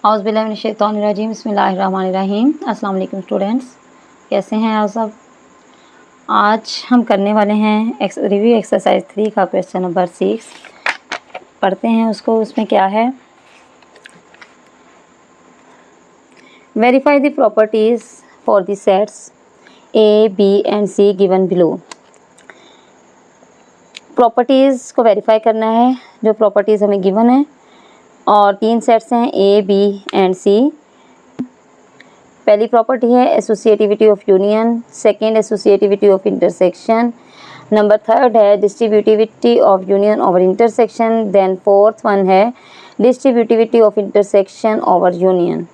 औज़ुबिल्लाहिमिनश्शैतानिर्रजीम बिस्मिल्लाहिर्रहमानिर्रहीम। अस्सलाम वालेकुम स्टूडेंट्स, कैसे हैं आप सब। आज हम करने वाले हैं रिव्यू एक्सरसाइज 3 का क्वेश्चन नंबर 6। पढ़ते हैं उसको। उसमें क्या है, verify the properties for the sets A B and C given below. Properties को वेरीफाई करना है, जो प्रॉपर्टीज़ हमें गिवन है, और 3 सेट्स हैं ए बी एंड सी। पहली प्रॉपर्टी है associativity of union, second associativity of intersection, number third है distributivity of union over intersection, then fourth one है distributivity of intersection over union.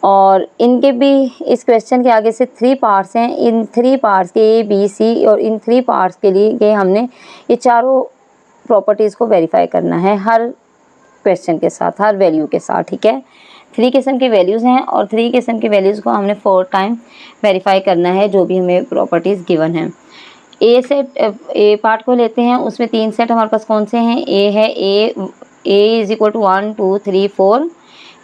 और इनके भी इस क्वेश्चन के आगे से 3 पार्ट्स हैं। इन 3 पार्ट्स के ए बी सी और इन 3 पार्ट्स के लिए हमने ये चारों प्रॉपर्टीज़ को वेरीफाई करना है हर क्वेश्चन के साथ, हर वैल्यू के साथ। ठीक है, 3 किस्म के वैल्यूज़ हैं और 3 किस्म के वैल्यूज़ को हमने 4 टाइम वेरीफाई करना है, जो भी हमें प्रॉपर्टीज़ गिवन हैं। ए पार्ट को लेते हैं। उसमें 3 सेट हमारे पास कौन से हैं। ए है A is equal to 1 2 3 4,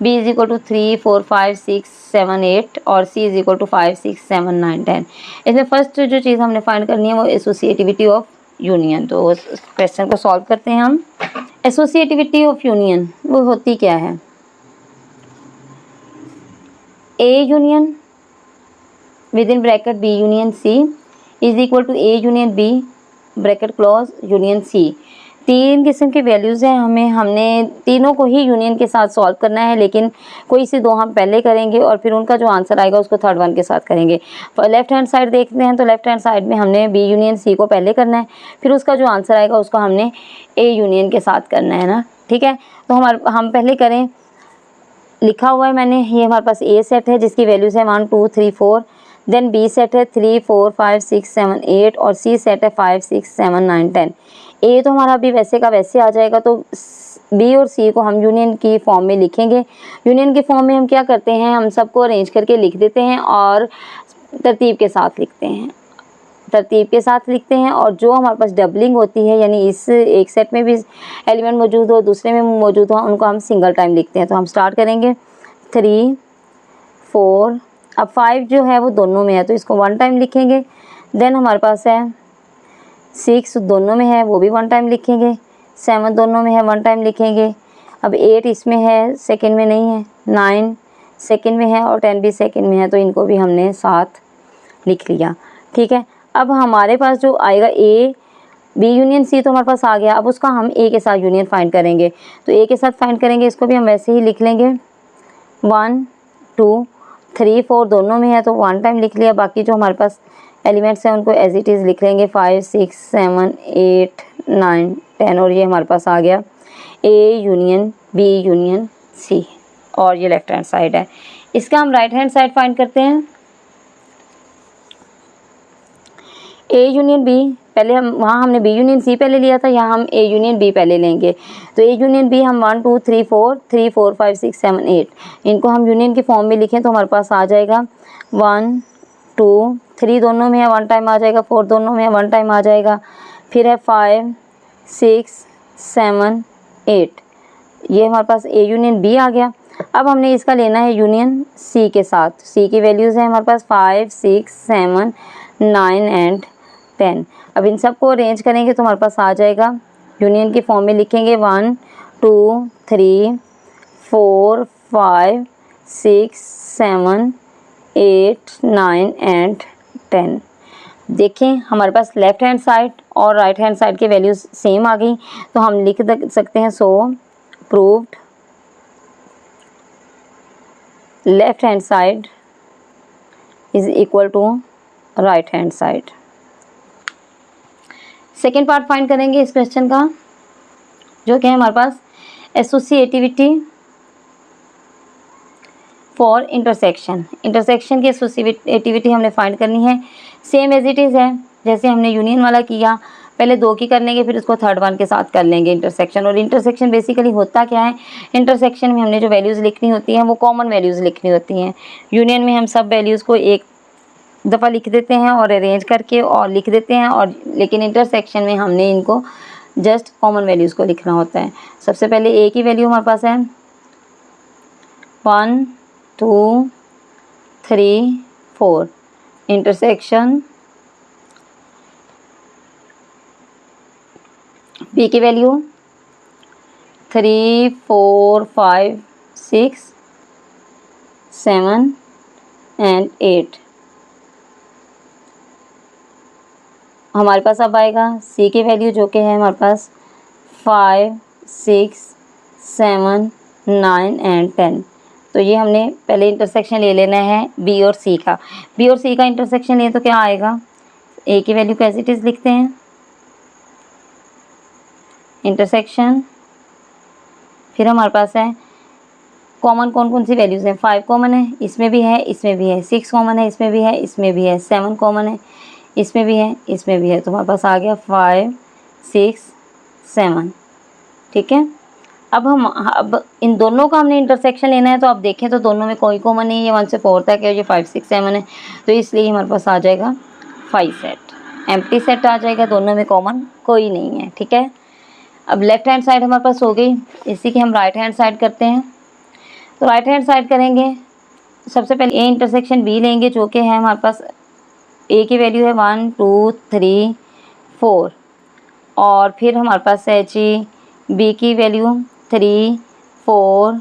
B is equal to 3 4 5 6 7 8 और सी इज इक्वल टू 5 6 7 9 10। इसमें फर्स्ट जो चीज़ हमने फाइंड करनी है वो एसोसिएटिविटी ऑफ यूनियन। तो उस क्वेश्चन को सॉल्व करते हैं हम। एसोसिएटिविटी ऑफ यूनियन वो होती क्या है। A union within bracket B union C is equal to A union B bracket close union C. 3 किस्म के वैल्यूज़ हैं। हमने तीनों को ही यूनियन के साथ सॉल्व करना है, लेकिन कोई से 2 हम पहले करेंगे और फिर उनका जो आंसर आएगा उसको थर्ड वन के साथ करेंगे। लेफ्ट हैंड साइड देखते हैं तो लेफ्ट हैंड साइड में हमने बी यूनियन सी को पहले करना है, फिर उसका जो आंसर आएगा उसको हमने ए यूनियन के साथ करना है ना। ठीक है, तो हम पहले करें। लिखा हुआ है मैंने, ये हमारे पास ए सेट है जिसकी वैल्यूज़ है 1 2 3 4, देन बी सेट है 3 4 5 6 7 8 और सी सेट है 5 6 7 9 10। ए तो हमारा अभी वैसे का वैसे आ जाएगा, तो बी और सी को हम यूनियन की फॉर्म में लिखेंगे। यूनियन की फॉर्म में हम क्या करते हैं, हम सबको अरेंज करके लिख देते हैं और तरतीब के साथ लिखते हैं। और जो हमारे पास डबलिंग होती है, यानी इस एक सेट में भी एलिमेंट मौजूद हो दूसरे में मौजूद हो, उनको हम सिंगल टाइम लिखते हैं। तो हम स्टार्ट करेंगे 3 4, अब 5 जो है वो दोनों में है तो इसको 1 टाइम लिखेंगे। देन हमारे पास है 6 दोनों में है, वो भी 1 टाइम लिखेंगे। 7 दोनों में है, 1 टाइम लिखेंगे। अब 8 इसमें है, सेकंड में नहीं है। 9 सेकंड में है और 10 भी सेकंड में है, तो इनको भी हमने साथ लिख लिया। ठीक है, अब हमारे पास जो आएगा ए बी यूनियन सी तो हमारे पास आ गया। अब उसका हम ए के साथ यूनियन फाइंड करेंगे, तो ए के साथ फाइंड करेंगे, इसको भी हम वैसे ही लिख लेंगे। 1 2 3 4 दोनों में है तो 1 टाइम लिख लिया। बाकी जो हमारे पास एलिमेंट्स हैं उनको एज इट इज़ लिख लेंगे 5 6 7 8 9 10, और ये हमारे पास आ गया A union B union C, और ये लेफ्ट हैंड साइड है। इसका हम राइट हैंड साइड फाइंड करते हैं। ए यूनियन बी पहले वहाँ हमने बी यूनियन सी पहले लिया था, यहाँ हम ए यूनियन बी पहले लेंगे। तो ए यूनियन बी हम 1 2 3 4 3 4 5 6 7 8 इनको हम यूनियन की फॉर्म में लिखें तो हमारे पास आ जाएगा 1 2 3 दोनों में है, 1 टाइम आ जाएगा। 4 दोनों में है, 1 टाइम आ जाएगा। फिर है 5 6 7 8, ये हमारे पास ए यूनियन बी आ गया। अब हमने इसका लेना है यूनियन सी के साथ। सी की वैल्यूज़ है हमारे पास 5 6 7 9 एंड 10। अब इन सब को अरेंज करेंगे तो हमारे पास आ जाएगा, यूनियन की फॉर्म में लिखेंगे 1 2 3 4 5 6 7 8 9 एंड 10। देखें हमारे पास लेफ़्ट हैंड साइड और राइट हैंड साइड की वैल्यूज़ सेम आ गई, तो हम लिख सकते हैं so proved left hand side is equal to right hand side. Second part find करेंगे इस क्वेश्चन का, जो कि है हमारे पास एसोसिएटिविटी फॉर इंटरसेक्शन। इंटरसेक्शन की एसोसिएटिविटी हमने फाइंड करनी है। सेम एज इट इज़ है जैसे हमने यूनियन वाला किया, पहले 2 की कर लेंगे फिर उसको थर्ड वन के साथ कर लेंगे इंटरसेक्शन। और इंटरसेक्शन बेसिकली होता क्या है, इंटरसेक्शन में हमने जो वैल्यूज़ लिखनी होती हैं वो कॉमन वैल्यूज़ लिखनी होती हैं। यूनियन में हम सब वैल्यूज़ को एक दफ़ा लिख देते हैं और अरेंज करके और लिख देते हैं, और लेकिन इंटरसेक्शन में हमने इनको जस्ट कॉमन वैल्यूज़ को लिखना होता है। सबसे पहले ए की वैल्यू हमारे पास है 1 2 3 4 इंटरसेक्शन बी की वैल्यू 3 4 5 6 7 एंड 8। हमारे पास अब आएगा सी की वैल्यू जो कि है हमारे पास 5 6 7 9 एंड 10। तो ये हमने पहले इंटरसेक्शन ले लेना है बी और सी का। बी और सी का इंटरसेक्शन ले तो क्या आएगा, ए की वैल्यू को एज इट इज़ लिखते हैं, इंटरसेक्शन, फिर हमारे पास है कॉमन कौन कौन सी वैल्यूज़ हैं। 5 कॉमन है, इसमें भी है, इसमें भी है। 6 कॉमन है, इसमें भी है, इसमें भी है। 7 कॉमन है, इसमें भी है, इसमें भी है। तो हमारे पास आ गया 5 6 7। ठीक है। अब इन दोनों का हमने इंटरसेक्शन लेना है, तो आप देखें तो दोनों में कोई कॉमन नहीं है। ये 1 से 4 तक है, ये 5 6 7 है, तो इसलिए हमारे पास आ जाएगा 5 सेट, एम्प्टी सेट आ जाएगा, दोनों में कॉमन कोई नहीं है। ठीक है। अब लेफ्ट हैंड साइड हमारे पास हो गई, इसी की हम राइट हैंड साइड करते हैं। तो राइट हैंड साइड करेंगे, सबसे पहले ए इंटरसेक्शन बी लेंगे जो कि है हमारे पास ए की वैल्यू है 1 2 3 4, और फिर हमारे पास है जी बी की वैल्यू 3 4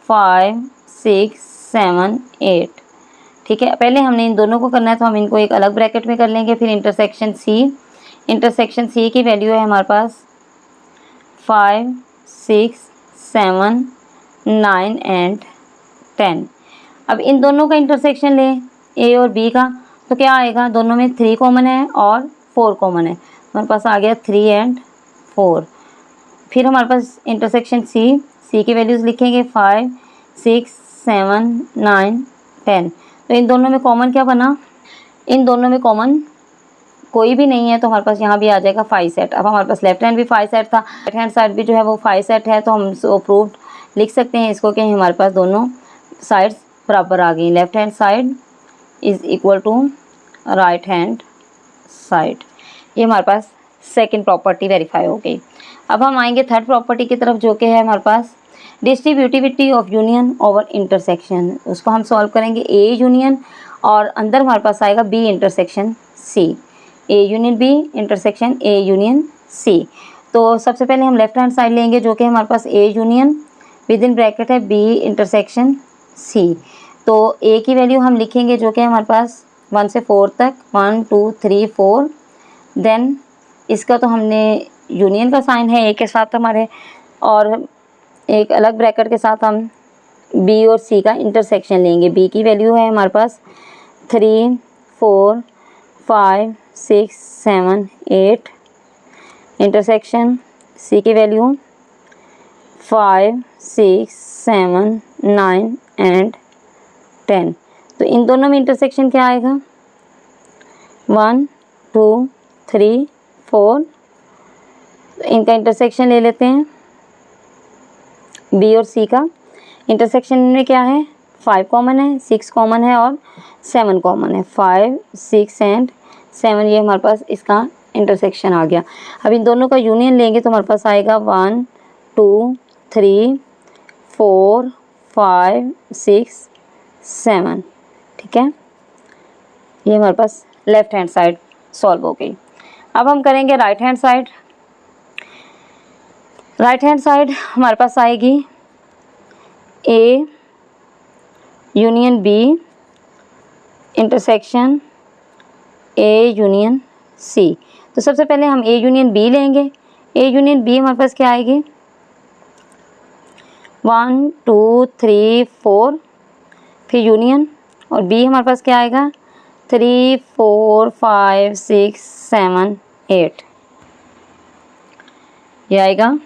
5 6 7 8। ठीक है। पहले हमने इन दोनों को करना है, तो हम इनको एक अलग ब्रैकेट में कर लेंगे। फिर इंटरसेक्शन सी की वैल्यू है हमारे पास 5 6 7 9 एंड 10। अब इन दोनों का इंटरसेक्शन लें, ए और बी का, तो क्या आएगा, दोनों में 3 कॉमन है और 4 कॉमन है। हमारे पास आ गया 3 एंड 4। फिर हमारे पास इंटरसेक्शन सी की वैल्यूज़ लिखेंगे 5 6 7 9 10। तो इन दोनों में कॉमन क्या बना, इन दोनों में कॉमन कोई भी नहीं है, तो हमारे पास यहाँ भी आ जाएगा 5 सेट। अब हमारे पास लेफ्ट हैंड भी 5 सेट था, राइट हैंड साइड भी जो है वो 5 सेट है, तो हम सो प्रूव्ड लिख सकते हैं इसको कि हमारे पास दोनों साइड्स बराबर आ गई। Left hand side is equal to right hand side. ये हमारे पास सेकंड प्रॉपर्टी वेरीफाई हो गई। अब हम आएंगे थर्ड प्रॉपर्टी की तरफ जो कि है हमारे पास distributivity of union over intersection. उसको हम सॉल्व करेंगे ए यूनियन, और अंदर हमारे पास आएगा B intersection C, A union B intersection A union C. तो सबसे पहले हम लेफ्ट हैंड साइड लेंगे जो कि हमारे पास A union within bracket है बी इंटरसेक्शन सी। तो ए की वैल्यू हम लिखेंगे जो कि हमारे पास 1 से 4 तक, 1 2 3 4। देन इसका तो हमने यूनियन का साइन है ए के साथ हमारे, और एक अलग ब्रैकेट के साथ हम बी और सी का इंटरसेक्शन लेंगे। बी की वैल्यू है हमारे पास 3 4 5 6 7 8, इंटरसेक्शन सी की वैल्यू 5 6 7 9 एंड 10। तो इन दोनों में इंटरसेक्शन क्या आएगा, 1 2 3 4। इनका इंटरसेक्शन ले लेते हैं, बी और सी का इंटरसेक्शन में क्या है, 5 कॉमन है, 6 कॉमन है और 7 कॉमन है। 5 6 एंड 7 ये हमारे पास इसका इंटरसेक्शन आ गया। अब इन दोनों का यूनियन लेंगे तो हमारे पास आएगा 1 2 3 4 5 6 7। ठीक है। ये हमारे पास लेफ्ट हैंड साइड सॉल्व हो गई। अब हम करेंगे right hand side. Right hand side हमारे पास आएगी A union B intersection A union C. तो सबसे पहले हम ए यूनियन बी लेंगे। ए यूनियन बी हमारे पास क्या आएगी, 1 2 3 4, फिर यूनियन, और बी हमारे पास क्या आएगा 3 4 5 6 7 8। ये आएगा।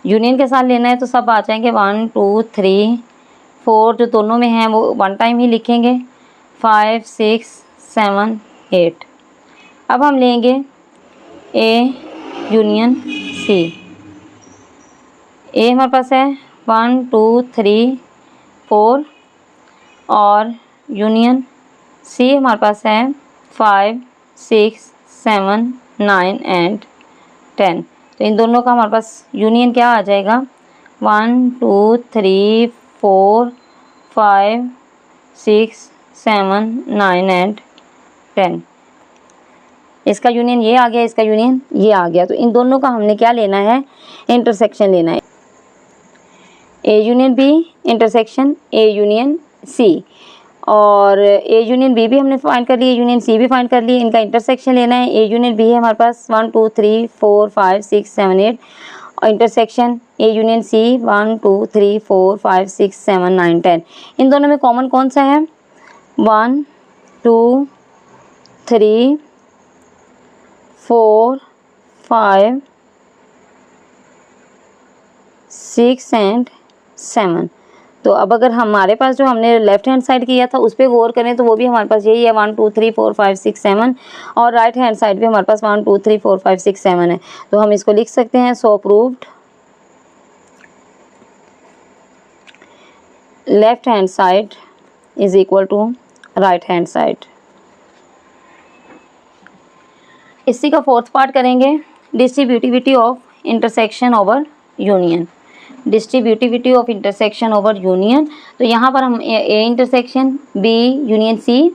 यूनियन के साथ लेना है तो सब आ जाएंगे 1 2 3 4, जो दोनों में हैं वो 1 टाइम ही लिखेंगे, 5 6 7 8। अब हम लेंगे ए यूनियन सी। ए हमारे पास है 1 2 3 4, और यूनियन सी हमारे पास है 5 6 7 9 एंड 10। तो इन दोनों का हमारे पास यूनियन क्या आ जाएगा, 1 2 3 4 5 6 7 9 एंड 10। इसका यूनियन ये आ गया, इसका यूनियन ये आ गया। तो इन दोनों का हमने क्या लेना है, इंटरसेक्शन लेना है। A union B intersection A union C, और ए यूनियन बी भी हमने फाइंड कर लिया, यूनियन सी भी फाइंड कर लिया। इनका इंटरसेक्शन लेना है। ए यूनियन बी है हमारे पास 1 2 3 4 5 6 7 8, और इंटरसेक्शन ए यूनियन सी 1 2 3 4 5 6 7 9 10। इन दोनों में कॉमन कौन सा है, 1 2 3 4 5 6 एंड 7। तो अब अगर हमारे पास जो हमने लेफ्ट हैंड साइड किया था उस पर गौर करें तो वो भी हमारे पास यही है 1 2 3 4 5 6 7, और राइट हैंड साइड भी हमारे पास 1 2 3 4 5 6 7 है। तो हम इसको लिख सकते हैं, so proved left hand side is equal to right hand side. इसी का फोर्थ पार्ट करेंगे, distributivity of intersection over union. Distributivity of intersection over union. तो यहाँ पर हम A intersection B union C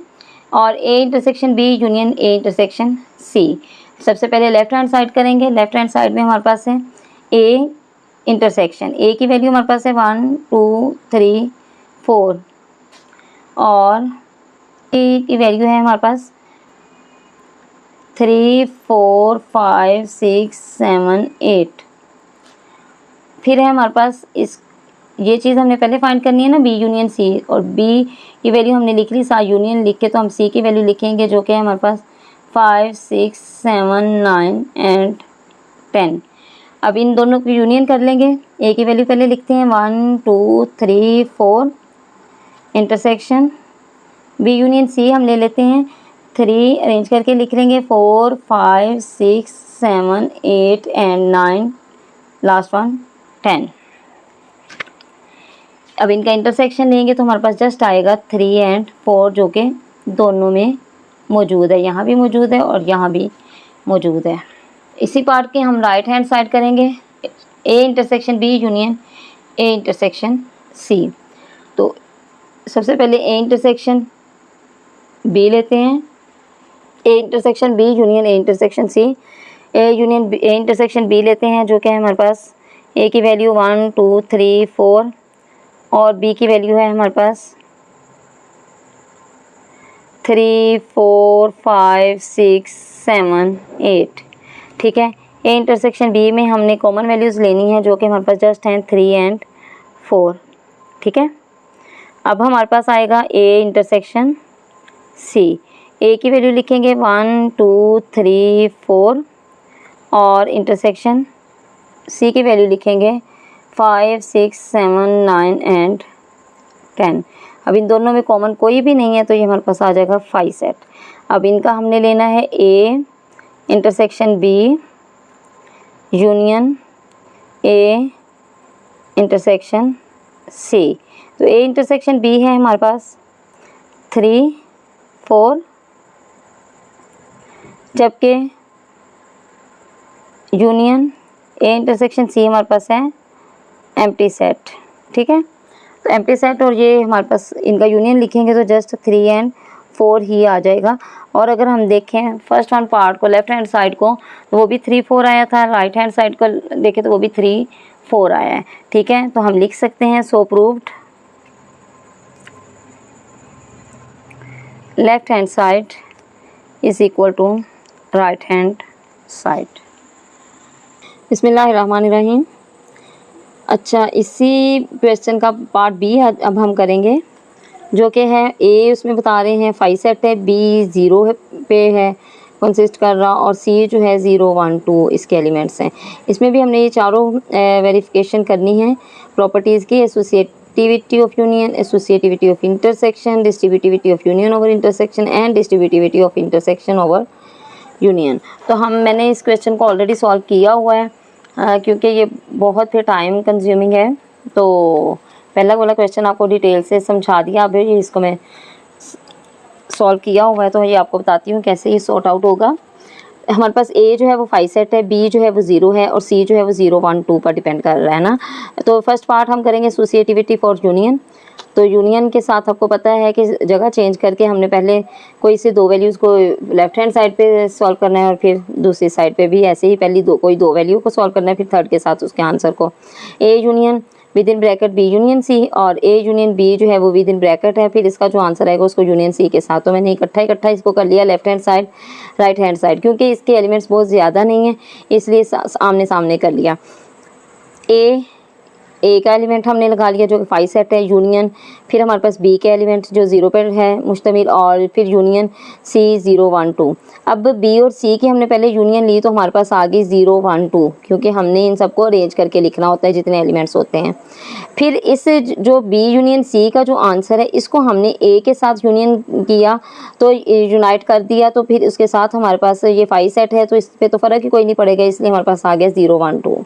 और A intersection B union A intersection C. सबसे पहले लेफ्ट हैंड साइड करेंगे। लेफ्ट हैंड साइड में हमारे पास है ए इंटरसेक्शन, ए की वैल्यू हमारे पास है 1 2 3 4, और ए की वैल्यू है हमारे पास 3 4 5 6 7 8। फिर है हमारे पास इस ये चीज़ हमने पहले फाइंड करनी है ना, बी यूनियन सी, और बी की वैल्यू हमने लिख ली, सा यूनियन लिख के तो हम सी की वैल्यू लिखेंगे जो कि है हमारे पास 5 6 7 9 एंड 10। अब इन दोनों की यूनियन कर लेंगे। ए की वैल्यू पहले लिखते हैं 1 2 3 4 इंटरसेक्शन बी यूनियन सी हम ले लेते हैं 3, अरेंज करके लिख लेंगे 4 5 6 7 8 एंड 9, लास्ट वन 10। अब इनका इंटरसेक्शन लेंगे तो हमारे पास जस्ट आएगा 3 एंड 4, जो कि दोनों में मौजूद है, यहाँ भी मौजूद है और यहाँ भी मौजूद है। इसी पार्ट के हम राइट हैंड साइड करेंगे, A intersection B union A intersection C. तो सबसे पहले ए इंटरसेक्शन बी लेते हैं, A intersection B union A intersection C. A union A intersection B लेते हैं जो कि है हमारे पास ए की वैल्यू 1 2 3 4, और बी की वैल्यू है हमारे पास 3 4 5 6 7 8। ठीक है, ए इंटरसेक्शन बी में हमने कॉमन वैल्यूज़ लेनी है जो कि हमारे पास जस्ट हैं 3 एंड 4। ठीक है, अब हमारे पास आएगा ए इंटरसेक्शन सी। ए की वैल्यू लिखेंगे 1 2 3 4, और इंटरसेक्शन सी की वैल्यू लिखेंगे 5 6 7 9 एंड 10। अब इन दोनों में कॉमन कोई भी नहीं है तो ये हमारे पास आ जाएगा 5 सेट। अब इनका हमने लेना है A intersection B union A intersection C. तो ए इंटरसेक्शन बी है हमारे पास 3 4, जबकि यूनियन ए इंटरसेक्शन सी हमारे पास है एम्प्टी सेट। ठीक है, तो एम्प्टी सेट और ये हमारे पास इनका यूनियन लिखेंगे तो जस्ट 3 एंड 4 ही आ जाएगा। और अगर हम देखें फर्स्ट वन पार्ट को, लेफ्ट हैंड साइड को, तो वो भी 3 4 आया था, राइट हैंड साइड को देखें तो वो भी 3 4 आया है। ठीक है, तो हम लिख सकते हैं so proved left hand side is equal to right hand side. बिस्मिल्लाहिर्रहमानिर्रहीम। अच्छा, इसी क्वेश्चन का पार्ट बी अब हम करेंगे, जो कि है ए उसमें बता रहे हैं 5 सेट है, बी 0 पे है कंसिस्ट कर रहा, और सी जो है 0 1 2 इसके एलिमेंट्स हैं। इसमें भी हमने ये चारों वेरिफिकेशन करनी है प्रॉपर्टीज़ की, associativity of union, associativity of intersection, distributivity of union over intersection and distributivity of intersection over union. तो मैंने इस क्वेश्चन को ऑलरेडी सॉल्व किया हुआ है, क्योंकि ये बहुत फिर टाइम कंज्यूमिंग है, तो पहला वाला क्वेश्चन आपको डिटेल से समझा दिया। अब ये इसको मैं सॉल्व किया हुआ है तो ये आपको बताती हूँ कैसे ये सॉर्ट आउट होगा। हमारे पास ए जो है वो 5 सेट है, बी जो है वो 0 है और सी जो है वो 0 1 2 पर डिपेंड कर रहा है ना। तो फर्स्ट पार्ट हम करेंगे एसोसिएटिविटी फॉर यूनियन। तो यूनियन के साथ आपको पता है कि जगह चेंज करके हमने पहले कोई से दो वैल्यूज़ को लेफ्ट हैंड साइड पे सॉल्व करना है और फिर दूसरी साइड पे भी ऐसे ही पहली कोई दो वैल्यू को सॉल्व करना है, फिर थर्ड के साथ उसके आंसर को। A union within bracket B union C, और ए यूनियन बी जो है वो विद इन ब्रैकेट है, फिर इसका जो आंसर आएगा उसको यूनियन सी के साथ। तो मैंने इकट्ठा इसको कर लिया left hand side right hand side, क्योंकि इसके एलिमेंट्स बहुत ज़्यादा नहीं है इसलिए आमने सामने कर लिया। ए का एलिमेंट हमने लगा लिया जो कि 5 सेट है, यूनियन फिर हमारे पास बी के एलिमेंट जो 0 पर है मुश्तमिल, और फिर यूनियन सी 0 1 2। अब बी और सी की हमने पहले यूनियन ली तो हमारे पास आ गई 0 1 2, क्योंकि हमने इन सबको अरेंज करके लिखना होता है जितने एलिमेंट्स होते हैं। फिर इस जो बी यूनियन सी का जो आंसर है इसको हमने ए के साथ यूनियन किया तो यूनाइट कर दिया, तो फिर उसके साथ हमारे पास ये 5 सेट है तो इस पर तो फ़र्क ही कोई नहीं पड़ेगा, इसलिए हमारे पास आ गया 0 1 2।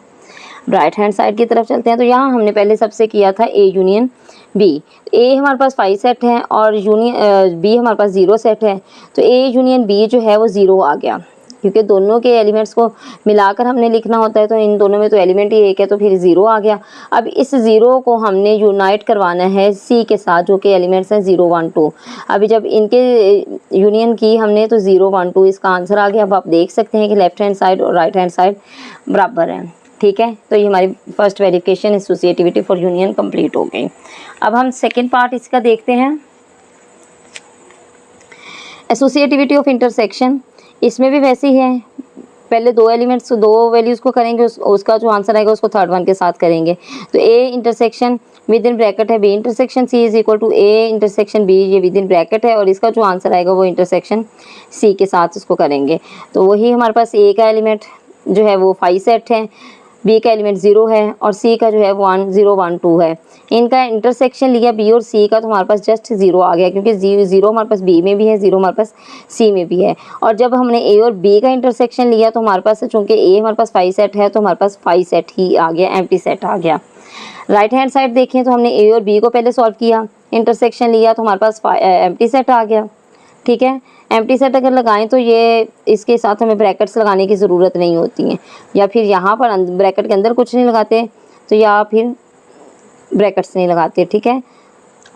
राइट हैंड साइड की तरफ चलते हैं। तो यहाँ हमने पहले सबसे किया था ए यूनियन बी। ए हमारे पास 5 सेट है और यूनियन बी हमारे पास 0 सेट है, तो ए यूनियन बी जो है वो 0 आ गया, क्योंकि दोनों के एलिमेंट्स को मिलाकर हमने लिखना होता है, तो इन दोनों में तो एलिमेंट ही एक है तो फिर 0 आ गया। अब इस 0 को हमने यूनाइट करवाना है सी के साथ जो कि एलिमेंट्स हैं 0 1 2। अभी जब इनके यूनियन की हमने तो 0 1 2 इसका आंसर आ गया। अब आप देख सकते हैं कि लेफ्ट हैंड साइड और राइट हैंड साइड बराबर हैं, ठीक है। तो ये हमारी first verification associativity for union complete हो गई। अब हम सेकंड पार्ट इसका देखते हैं, एसोसिएटिविटी ऑफ इंटरसेक्शन। इसमें भी वैसे ही है, पहले दो एलिमेंट्स दो वैल्यूज़ को करेंगे, उसका जो आंसर आएगा उसको थर्ड वन के साथ करेंगे। तो A intersection within bracket है B intersection C is equal to A intersection B, ये विद इन ब्रैकेट है और इसका जो आंसर आएगा वो इंटरसेक्शन सी के साथ उसको करेंगे। तो वही हमारे पास ए का एलिमेंट जो है वो 5 सेट है, बी का एलिमेंट 0 है और सी का जो है 1 0 1 2 है। इनका इंटरसेक्शन लिया बी और सी का तो हमारे पास जस्ट 0 आ गया, क्योंकि 0 हमारे पास बी में भी है, 0 हमारे पास सी में भी है। और जब हमने ए और बी का इंटरसेक्शन लिया तो हमारे पास, चूँकि ए हमारे पास 5 सेट है तो हमारे पास 5 सेट ही आ गया, एम्प्टी सेट आ गया। राइट हैंड साइड देखें तो हमने ए और बी को पहले सॉल्व किया, इंटरसेक्शन लिया तो हमारे पास एम्प्टी सेट आ गया, ठीक है। एम्प्टी सेट अगर लगाएं तो ये इसके साथ हमें ब्रैकेट्स लगाने की ज़रूरत नहीं होती है, या फिर यहाँ पर ब्रैकेट के अंदर कुछ नहीं लगाते तो या फिर ब्रैकेट्स नहीं लगाते, ठीक है।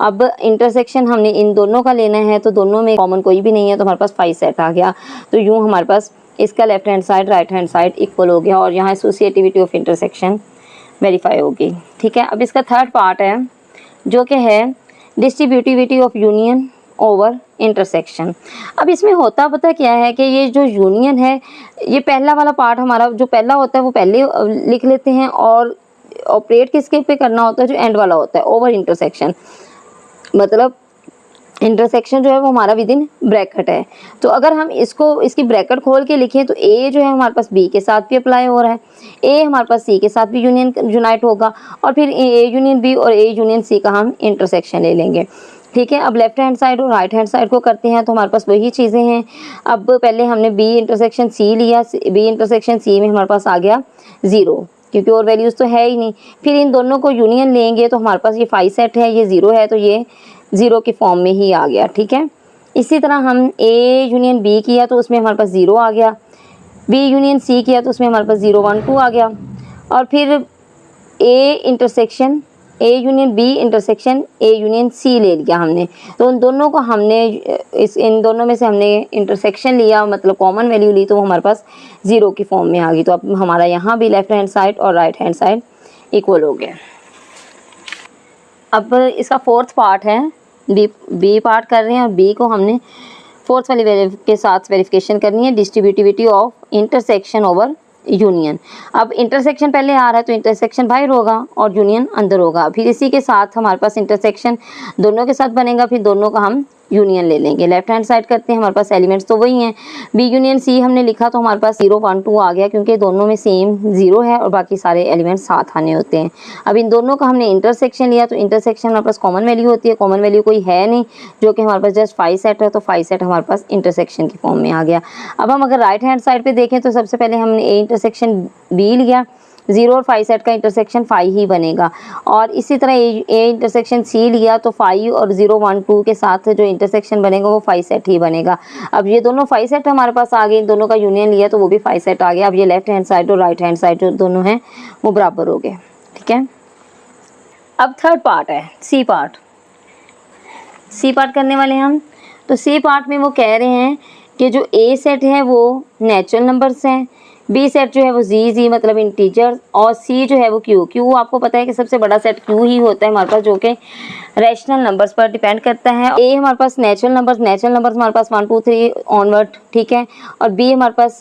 अब इंटरसेक्शन हमने इन दोनों का लेना है तो दोनों में कॉमन कोई भी नहीं है तो हमारे पास 5 सेट आ गया। तो यूँ हमारे पास इसका left hand side right hand side equal हो गया और यहाँ एसोसिएटिविटी ऑफ इंटरसेक्शन वेरीफाई होगी, ठीक है। अब इसका थर्ड पार्ट है जो कि है distributivity of union over intersection. अब इसमें होता पता क्या है कि ये जो यूनियन है, ये पहला वाला पार्ट हमारा जो पहला होता है वो पहले लिख लेते हैं और ऑपरेट किसके पे करना होता है, जो एंड वाला होता है ओवर इंटरसेक्शन। मतलब इंटरसेक्शन जो है वो हमारा विद इन ब्रैकेट है, तो अगर हम इसकी ब्रैकेट खोल के लिखें तो ए जो है हमारे पास बी के साथ भी अप्लाई हो रहा है, ए हमारे पास सी के साथ भी यूनाइट होगा और फिर ए यूनियन बी और ए यूनियन सी का हम इंटरसेक्शन ले लेंगे, ठीक है। अब लेफ्ट हैंड साइड और राइट हैंड साइड को करते हैं तो हमारे पास वही चीज़ें हैं। अब पहले हमने बी इंटरसेक्शन सी लिया, बी इंटरसेक्शन सी में हमारे पास आ गया 0, क्योंकि और वैल्यूज़ तो है ही नहीं। फिर इन दोनों को यूनियन लेंगे तो हमारे पास ये 5 सेट है, ये 0 है तो ये 0 की फॉर्म में ही आ गया, ठीक है। इसी तरह हम ए यूनियन बी किया तो उसमें हमारे पास 0 आ गया, बी यूनियन सी किया तो उसमें हमारे पास 0 1 2 आ गया, और फिर A intersection A union B intersection A union C ले लिया हमने। तो उन दोनों को हमने इन दोनों में से हमने इंटरसेक्शन लिया, मतलब कॉमन वैल्यू ली, तो वो हमारे पास 0 की फॉर्म में आ गई। तो अब हमारा यहाँ भी लेफ्ट हैंड साइड और राइट हैंड साइड इक्वल हो गया। अब इसका फोर्थ पार्ट है, बी पार्ट कर रहे हैं और बी को हमने फोर्थ वाली के साथ वेरिफिकेशन करनी है, distributivity of intersection over union. अब इंटरसेक्शन पहले आ रहा है तो इंटरसेक्शन बाहर होगा और यूनियन अंदर होगा, फिर इसी के साथ हमारे पास इंटरसेक्शन दोनों के साथ बनेगा, फिर दोनों का हम यूनियन ले लेंगे। लेफ्ट हैंड साइड करते हैं, हमारे पास एलिमेंट्स तो वही हैं, बी यूनियन सी हमने लिखा तो हमारे पास 0 1 2 आ गया, क्योंकि दोनों में सेम 0 है और बाकी सारे एलिमेंट्स साथ आने होते हैं। अब इन दोनों का हमने इंटरसेक्शन लिया तो इंटरसेक्शन हमारे पास कॉमन वैल्यू होती है, कॉमन वैल्यू कोई है नहीं, जो कि हमारे पास जस्ट 5 सेट है, तो 5 सेट हमारे पास इंटरसेक्शन की फॉर्म में आ गया। अब हम अगर राइट हैंड साइड पर देखें तो सबसे पहले हमने ए इंटरसेक्शन बी लिया, 0 और 5 सेट का इंटरसेक्शन 5 ही बनेगा। और इसी तरह ए इंटरसेक्शन सी लिया तो 5 और 0 1 2 के साथ जो इंटरसेक्शन बनेगा वो 5 सेट ही बनेगा। अब ये दोनों 5 सेट हमारे पास आ गए, इन दोनों का यूनियन लिया तो वो भी 5 सेट आ गया। अब ये लेफ्ट हैंड साइड और राइट हैंड साइड जो दोनों हैं वो बराबर हो गए, ठीक है। अब थर्ड पार्ट है सी पार्ट। सी पार्ट करने वाले हम, तो सी पार्ट में वो कह रहे हैं कि जो ए सेट है वो नेचुरल नंबर्स हैं, बी सेट जो है वो जी मतलब इंटीजर, और सी जो है वो क्यू आपको पता है कि सबसे बड़ा सेट क्यू ही होता है हमारे पास, जो कि रैशनल नंबर्स पर डिपेंड करता है। ए हमारे पास नेचुरल नंबर्स हमारे पास 1 2 3 ऑनवर्ड, ठीक है। और बी हमारे पास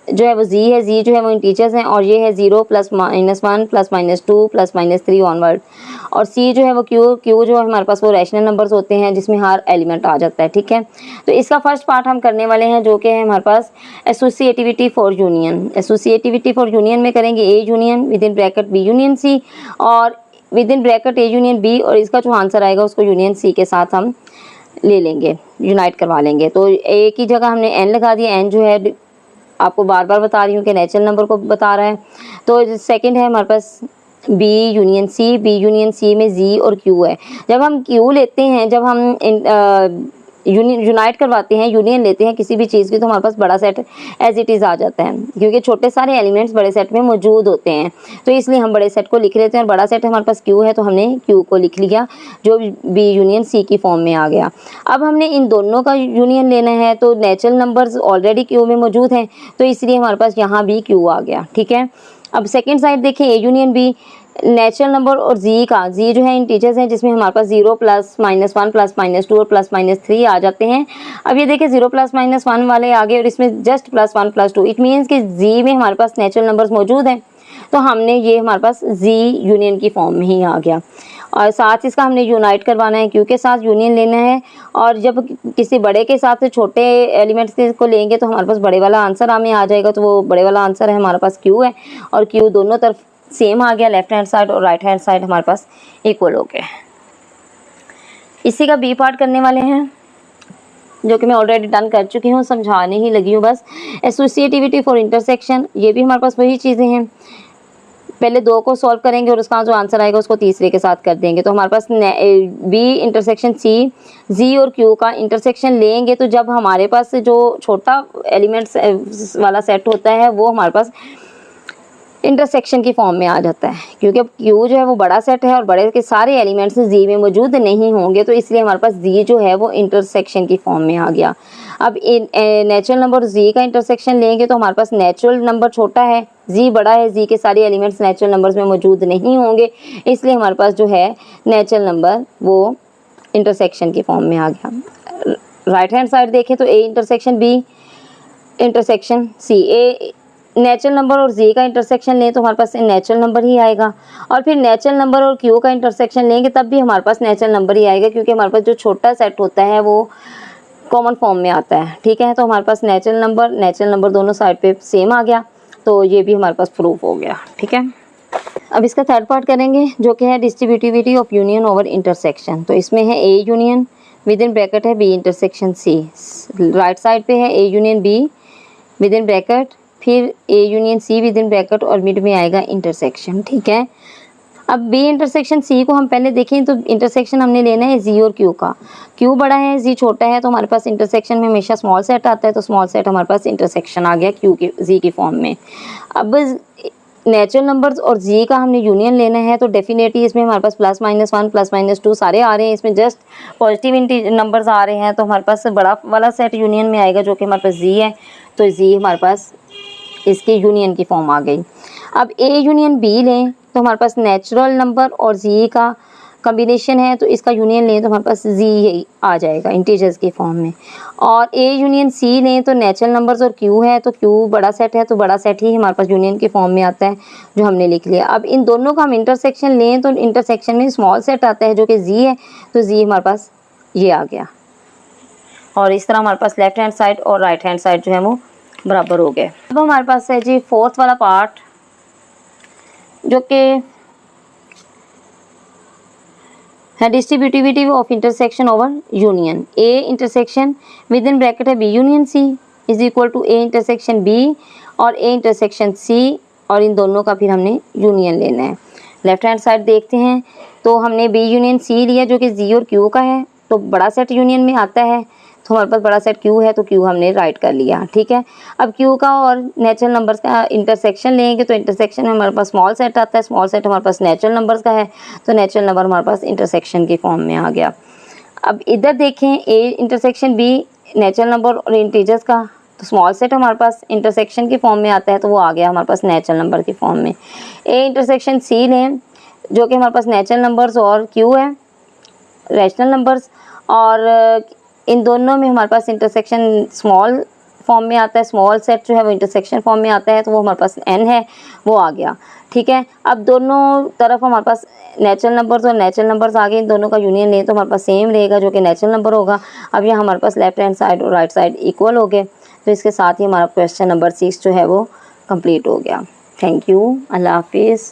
जो है वो जी जो है वो इंटीजर्स हैं, और ये है 0 +- 1 +- 2 +- 3 ऑनवर्ड। और सी जो है वो क्यू जो है हमारे पास वो रैशनल नंबर्स होते हैं जिसमें हर एलिमेंट आ जाता है, ठीक है। तो इसका फर्स्ट पार्ट हम करने वाले हैं जो कि है हमारे पास associativity for union. Associativity for union में करेंगे A union within bracket B union C, और within bracket A union B, और इसका जो आंसर आएगा उसको यूनियन सी के साथ हम ले लेंगे, यूनाइट करवा लेंगे। तो ए की जगह हमने एन लगा दिया, एन जो है आपको बार बार बता रही हूँ कि नेचुरल नंबर को बता रहा है। तो सेकंड है हमारे पास बी यूनियन सी में जी और क्यू है। जब हम क्यू लेते हैं, जब हम यूनाइट करवाते हैं, यूनियन लेते हैं किसी भी चीज़ की, तो हमारे पास बड़ा सेट एज इट इज़ आ जाता है, क्योंकि छोटे सारे एलिमेंट्स बड़े सेट में मौजूद होते हैं। तो इसलिए हम बड़े सेट को लिख लेते हैं, और बड़ा सेट हमारे पास क्यू है तो हमने क्यू को लिख लिया, जो बी यूनियन सी की फॉर्म में आ गया। अब हमने इन दोनों का यूनियन लेना है, तो नेचुरल नंबर्स ऑलरेडी क्यू में मौजूद हैं, तो इसलिए हमारे पास यहाँ भी क्यू आ गया, ठीक है। अब सेकेंड साइड देखें, A union B, natural number और जी जो है इंटीजर्स हैं, जिसमें हमारे पास 0 +- 1 +- 2 और +- 3 आ जाते हैं। अब ये देखिए 0 +- 1 वाले आ गए, और इसमें जस्ट +1 +2, इट मीन्स कि जी में हमारे पास नेचुरल नंबर्स मौजूद हैं, तो हमने ये हमारे पास जी यूनियन की फॉर्म में ही आ गया। और साथ इसका हमने यूनाइट करवाना है, क्यू के साथ यूनियन लेना है, और जब किसी बड़े के साथ छोटे एलिमेंट्स को लेंगे तो हमारे पास बड़े वाला आंसर हमें आ जाएगा। तो वो बड़े वाला आंसर है हमारे पास क्यू है, और क्यू दोनों तरफ सेम आ गया, लेफ्ट हैंड साइड और राइट हैंड साइड हमारे पास इक्वल हो गए। इसी का बी पार्ट करने वाले हैं, जो कि मैं ऑलरेडी डन कर चुकी हूँ, समझाने ही लगी हूँ बस। एसोसिएटिविटी फॉर इंटरसेक्शन, ये भी हमारे पास वही चीज़ें हैं, पहले 2 को सॉल्व करेंगे और उसका जो आंसर आएगा उसको तीसरे के साथ कर देंगे। तो हमारे पास बी इंटरसेक्शन सी, जी और क्यू का इंटरसेक्शन लेंगे, तो जब हमारे पास जो छोटा एलिमेंट्स वाला सेट होता है वो हमारे पास इंटरसेक्शन की फॉर्म में आ जाता है, क्योंकि अब क्यू जो है वो बड़ा सेट है और बड़े के सारे एलिमेंट्स जी में मौजूद नहीं होंगे, तो इसलिए हमारे पास जी जो है वो इंटरसेक्शन की फॉर्म में आ गया। अब नेचुरल नंबर जी का इंटरसेक्शन लेंगे तो हमारे पास नेचुरल नंबर छोटा है, जी बड़ा है, जी के सारे एलिमेंट्स नेचुरल नंबर्स में मौजूद नहीं होंगे, इसलिए हमारे पास जो है नेचुरल नंबर वो इंटरसेक्शन की फॉर्म में आ गया। राइट हैंड साइड देखें तो A intersection B intersection C, A natural number और जी का इंटरसेक्शन लें तो हमारे पास नेचुरल नंबर ही आएगा, और फिर नेचुरल नंबर और क्यू का इंटरसेक्शन लेंगे तब भी हमारे पास नेचुरल नंबर ही आएगा, क्योंकि हमारे पास जो छोटा सेट होता है वो कॉमन फॉर्म में आता है, ठीक है। तो हमारे पास नेचुरल नंबर दोनों साइड पे सेम आ गया, तो ये भी हमारे पास प्रूफ हो गया, ठीक है। अब इसका थर्ड पार्ट करेंगे जो कि है distributivity of union over intersection. तो इसमें है A union within bracket है B intersection C, right side पे है A union B within bracket, फिर A union C within bracket, और मिड में आएगा इंटरसेक्शन, ठीक है। अब बी इंटरसेक्शन सी को हम पहले देखें तो इंटरसेक्शन हमने लेना है जी और क्यू का, क्यू बड़ा है जी छोटा है, तो हमारे पास इंटरसेक्शन में हमेशा स्मॉल सेट आता है, तो स्मॉल सेट हमारे पास इंटरसेक्शन आ गया क्यू की जी की फॉर्म में। अब नेचुरल नंबर्स और जी का हमने यूनियन लेना है, तो डेफिनेटली इसमें हमारे पास +- 1 +- 2 सारे आ रहे हैं, इसमें जस्ट पॉजिटिव नंबर्स आ रहे हैं, तो हमारे पास बड़ा वाला सेट यूनियन में आएगा जो कि हमारे पास जी है, तो जी हमारे पास इसके यूनियन की फॉर्म आ गई। अब ए यूनियन बी लें तो हमारे पास नेचुरल नंबर और जी का कॉम्बिनेशन है, तो इसका यूनियन लें तो हमारे पास जी आ जाएगा इंटीजर्स की फॉर्म में। और ए यूनियन सी लें तो नेचुरल नंबर्स और क्यू है, तो क्यू बड़ा सेट है, तो बड़ा सेट ही हमारे पास यूनियन की फॉर्म में आता है, जो हमने लिख लिया। अब इन दोनों का हम इंटरसेक्शन लें तो इंटरसेक्शन में स्मॉल सेट आता है जो कि जी है, तो जी हमारे पास ये आ गया, और इस तरह हमारे पास लेफ्ट हैंड साइड और राइट हैंड साइड जो है वो बराबर हो गए। अब हमारे पास है जी फोर्थ वाला पार्ट, जो कि है distributivity of intersection over union. A intersection within bracket है B union C is equal to A intersection B, और ए इंटरसेक्शन सी और इन दोनों का फिर हमने यूनियन लेना है। लेफ्ट हैंड साइड देखते हैं तो हमने बी यूनियन सी लिया जो कि जी और क्यू का है, तो बड़ा सेट यूनियन में आता है, तो हमारे पास बड़ा सेट क्यू है तो क्यू हमने राइट कर लिया। ठीक है, अब क्यू का और नेचुरल नंबर्स का इंटरसेक्शन लेंगे तो इंटरसेक्शन में हमारे पास स्मॉल सेट आता है, स्मॉल सेट हमारे पास नेचुरल नंबर्स का है, तो नेचुरल नंबर हमारे पास इंटरसेक्शन के फॉर्म में आ गया। अब इधर देखें A intersection B natural number और इंटीजर्स का, तो स्मॉल सेट हमारे पास इंटरसेक्शन के फॉर्म में आता है, तो वो आ गया हमारे पास नेचुरल नंबर के फॉर्म में। ए इंटरसेक्शन सी लें जो कि हमारे पास नेचुरल नंबर्स और क्यू है रैशनल नंबर्स, और इन दोनों में हमारे पास इंटरसेक्शन स्मॉल फॉर्म में आता है, स्मॉल सेट जो है वो इंटरसेक्शन फॉर्म में आता है, तो वो हमारे पास एन है, वो आ गया। ठीक है, अब दोनों तरफ हमारे पास नेचुरल नंबर्स और नेचुरल नंबर्स आ गए, इन दोनों का यूनियन लें तो हमारे पास सेम रहेगा जो कि नेचुरल नंबर होगा। अब यहाँ हमारे पास लेफ्ट हैंड साइड और राइट साइड इक्वल हो गए, तो इसके साथ ही हमारा क्वेश्चन नंबर 6 जो है वो कंप्लीट हो गया। थैंक यू, अल्लाह हाफिज़।